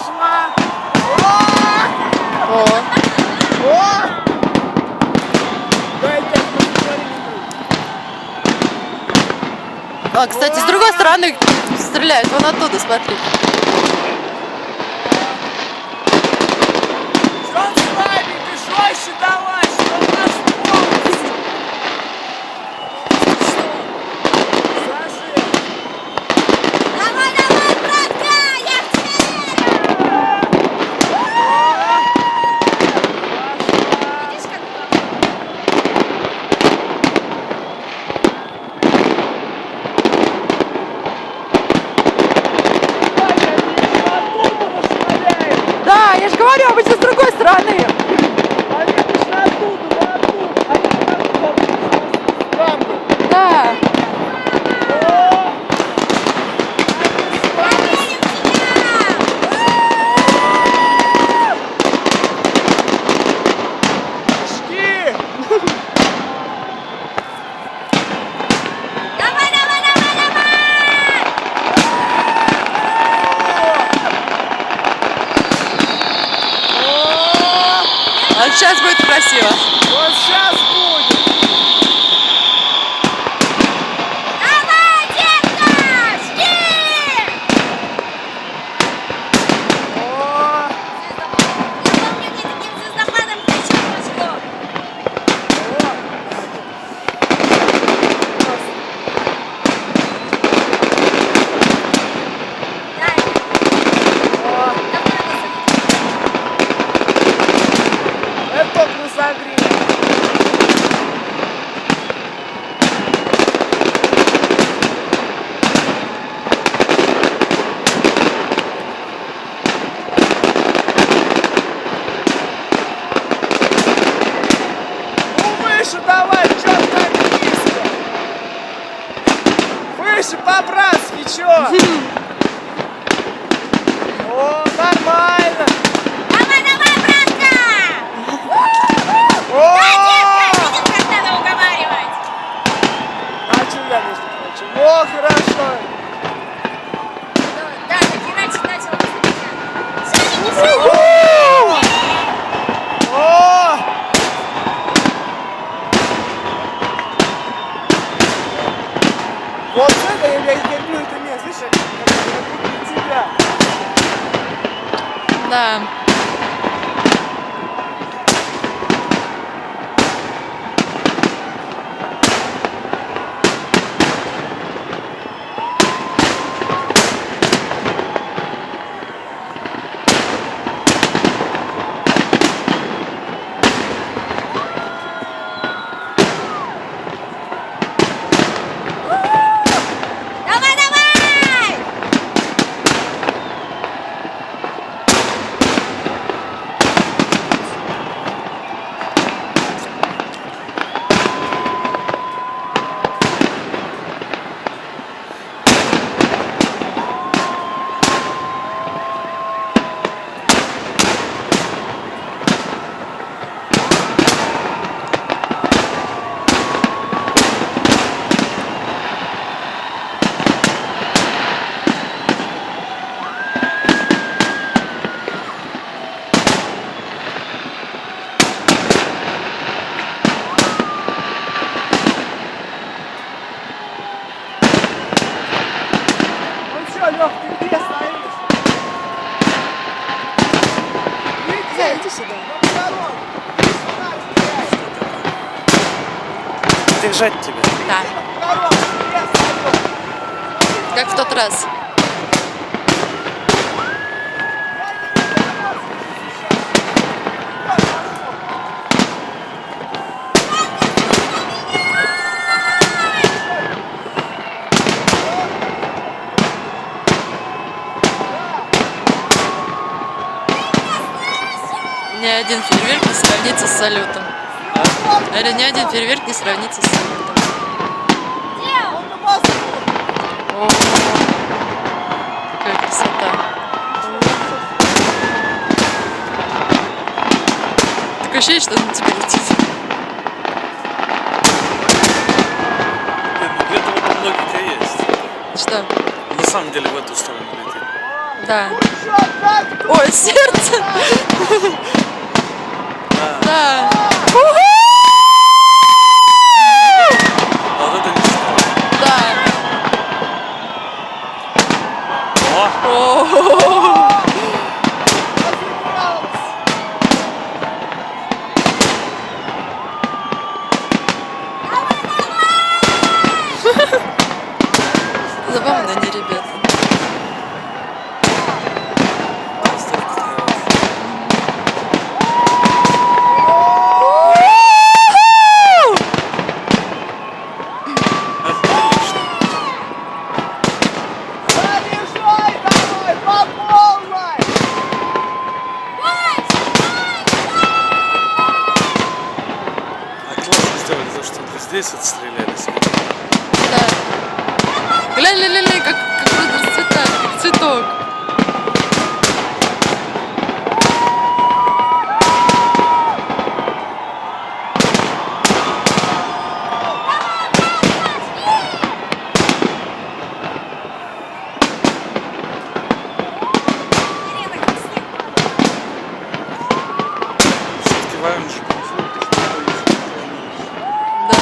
пошла. О. А, кстати, с другой стороны стреляют. Вон оттуда, смотри. Что с вами? Ты жестче давай, что у нас полностью. Сажи. Давай, давай, братка, я в тебя верю! Видишь, как Да, я же говорю, обычно с другой стороны. Да. Давай, давай, давай, давай! А сейчас будет красиво. Вот сейчас будет. Давай, детка, жги! О, Я помню, где таким звездопадом ключом прошло. это только на согрев. Ну выше давай, чё ты так низко? Выше по-братски, чё? О, нормально. Давай, давай, братка! О! Да, детка, видишь, как надо уговаривать? А чё я, между прочим? О, хорошо. Да, так иначе начал Женя, не Женя! О! Вот это я люблю это место, слышишь, как будто тебя. Да. Давай, давай! Ну чё, Лёх, ты где стоишь? Иди сюда. Ну, здорово. Иди сюда, теряй. Держать тебя. Да. Здорово, где стою? Как в тот раз. Ни один фейерверк не сравнится с салютом. Или ни один фейерверк не сравнится с салютом. О, какая красота. Такое ощущение, что он на тебя летит. Где-то вот у многих есть. Что? На самом деле в эту сторону летит. Да. Ну чё, как тут? Ой, сердце. Да. Вот это мечта. Да. О, О. Забавно, они ребята. отлично. Заряжай давай, по полной! А классно сделали то, что вот здесь отстрелялись. Да. Глянь, как расцветает, как цветок. Все-таки воронеж конфликт, ты же не боишься. Да.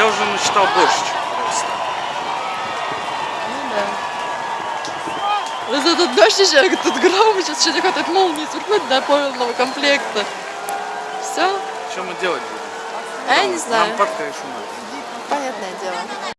Я уже насчитал больше, чем просто. Ну да. За тут дождь еще, тут гром, сейчас еще не хватает молнии сверкнуть до полного комплекта. Все, Что мы делать будем? а я не знаю. Нам под крышу надо. Понятное дело.